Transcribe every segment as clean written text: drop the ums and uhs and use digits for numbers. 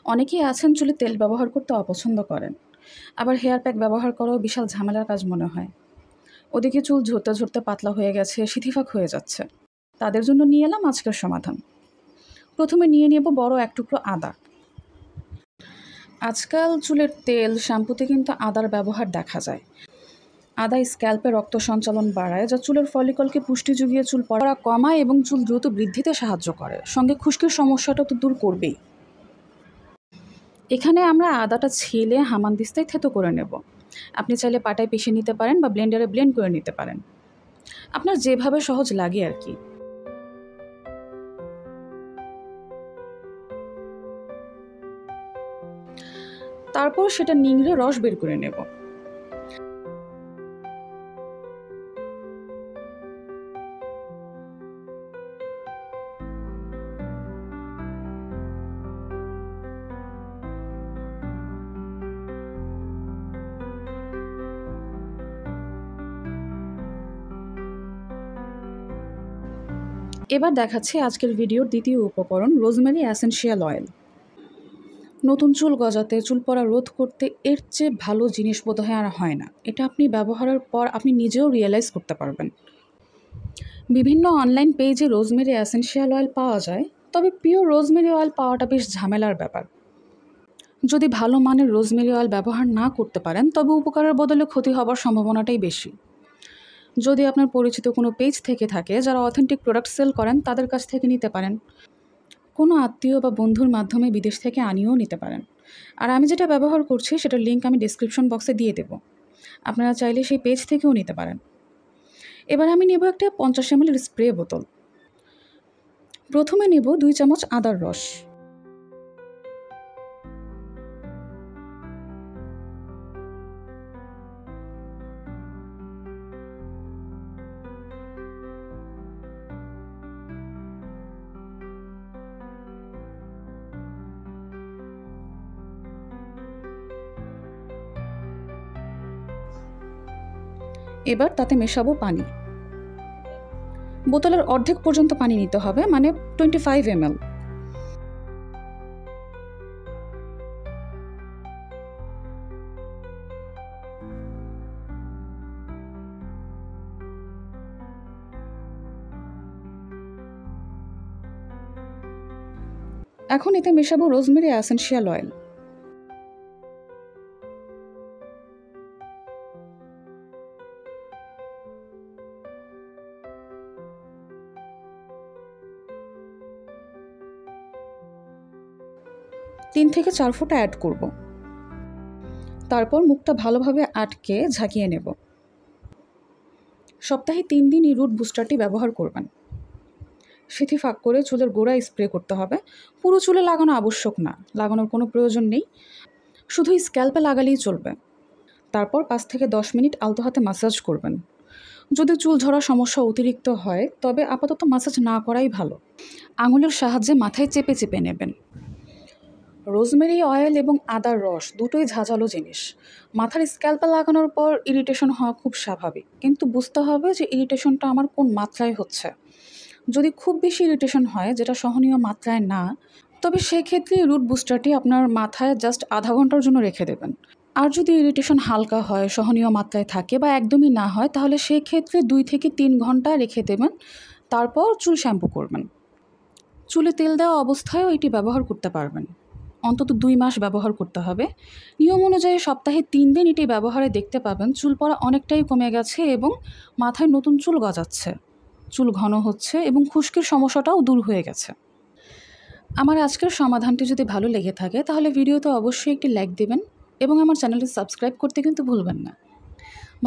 অনেকেই আছেন চুলে তেল ব্যবহার করতে অপছন্দ করেন, আবার হেয়ার প্যাক ব্যবহার করাও বিশাল ঝামেলার কাজ মনে হয়। ওদিকে চুল ঝরতে ঝরতে পাতলা হয়ে গেছে, সিথিফাক হয়ে যাচ্ছে। তাদের জন্য নিয়ে এলাম আজকের সমাধান। প্রথমে নিয়ে নেব বড় এক টুকরো আদা। আজকাল চুলের তেল, শ্যাম্পুতে কিন্তু আদার ব্যবহার দেখা যায়। আদা স্ক্যাল্পে রক্ত সঞ্চালন বাড়ায়, যা চুলের ফলিকলকে পুষ্টি যুগিয়ে চুল পড়া কমায় এবং চুল দ্রুত বৃদ্ধিতে সাহায্য করে। সঙ্গে খুশকির সমস্যাটা তো দূর করবেই। এখানে আমরা আদাটা ছিলে হামানদিস্তায় থেতো করে নেব। আপনি চাইলে পাটায় পিষে নিতে পারেন বা ব্লেন্ডারে ব্লেন্ড করে নিতে পারেন, আপনার যেভাবে সহজ লাগে আর কি। তারপর সেটা নিংড়ে রস বের করে নেব। এবার দেখাচ্ছি আজকের ভিডিওর দ্বিতীয় উপকরণ, রোজমেরি এসেনশিয়াল অয়েল। নতুন চুল গজাতে, চুল পড়া রোধ করতে এর চেয়ে ভালো জিনিস বোধহয় আর হয় না। এটা আপনি ব্যবহারের পর আপনি নিজেও রিয়েলাইজ করতে পারবেন। বিভিন্ন অনলাইন পেজে রোজমেরি এসেনশিয়াল অয়েল পাওয়া যায়, তবে পিওর রোজমেরি অয়েল পাওয়াটা বেশ ঝামেলার ব্যাপার। যদি ভালো মানের রোজমেরি অয়েল ব্যবহার না করতে পারেন, তবে উপকারের বদলে ক্ষতি হবার সম্ভাবনাটাই বেশি। যদি আপনার পরিচিত কোনো পেজ থেকে থাকে যারা অথেন্টিক প্রোডাক্ট সেল করেন, তাদের কাছ থেকে নিতে পারেন। কোনো আত্মীয় বা বন্ধুর মাধ্যমে বিদেশ থেকে আনিয়েও নিতে পারেন। আর আমি যেটা ব্যবহার করছি সেটার লিঙ্ক আমি ডেসক্রিপশন বক্সে দিয়ে দেব, আপনারা চাইলে সেই পেজ থেকেও নিতে পারেন। এবার আমি নেব একটা 50 ml স্প্রে বোতল। প্রথমে নেব 2 চামচ আদার রস। এবার তাতে মেশাবো পানি। বোতলের অর্ধেক পর্যন্ত পানি নিতে হবে, মানে 25 ml। এখন এতে মেশাবো রোজমেরি এসেনশিয়াল অয়েল। তিন থেকে 4 ফোঁটা অ্যাড করব। তারপর মুখটা ভালোভাবে আটকে ঝাঁকিয়ে নেব। সপ্তাহে 3 দিন এই রুট বুস্টারটি ব্যবহার করবেন। সিথি ফাঁক করে চুলের গোড়ায় স্প্রে করতে হবে। পুরো চুলে লাগানো আবশ্যক না, লাগানোর কোনো প্রয়োজন নেই, শুধু স্ক্যাল্পে লাগালেই চলবে। তারপর 5 থেকে 10 মিনিট আলতো হাতে ম্যাসাজ করবেন। যদি চুল ঝরার সমস্যা অতিরিক্ত হয়, তবে আপাতত ম্যাসাজ না করাই ভালো। আঙুলের সাহায্যে মাথায় চেপে চেপে নেবেন। রোজমেরি অয়েল এবং আদার রস দুটোই ঝাঁঝালো জিনিস। মাথার স্ক্যাল্পে লাগানোর পর ইরিটেশন হওয়া খুব স্বাভাবিক, কিন্তু বুঝতে হবে যে ইরিটেশনটা আমার কোন মাত্রায় হচ্ছে। যদি খুব বেশি ইরিটেশন হয়, যেটা সহনীয় মাত্রায় না, তবে সেক্ষেত্রে রুট বুস্টারটি আপনার মাথায় জাস্ট আধা ঘন্টার জন্য রেখে দেবেন। আর যদি ইরিটেশন হালকা হয়, সহনীয় মাত্রায় থাকে বা একদমই না হয়, তাহলে সেক্ষেত্রে 2 থেকে 3 ঘন্টা রেখে দেবেন। তারপর চুল শ্যাম্পু করবেন। চুলে তেল দেওয়া অবস্থায়ও এটি ব্যবহার করতে পারবেন। অন্তত 2 মাস ব্যবহার করতে হবে। নিয়ম অনুযায়ী সপ্তাহে 3 দিন এটি ব্যবহারে দেখতে পাবেন চুল পড়া অনেকটাই কমে গেছে এবং মাথায় নতুন চুল গজাচ্ছে, চুল ঘন হচ্ছে এবং খুশকির সমস্যাটাও দূর হয়ে গেছে। আমার আজকের সমাধানটি যদি ভালো লেগে থাকে, তাহলে ভিডিওতে অবশ্যই একটি লাইক দেবেন এবং আমার চ্যানেলটি সাবস্ক্রাইব করতে কিন্তু ভুলবেন না।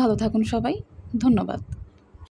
ভালো থাকুন সবাই, ধন্যবাদ।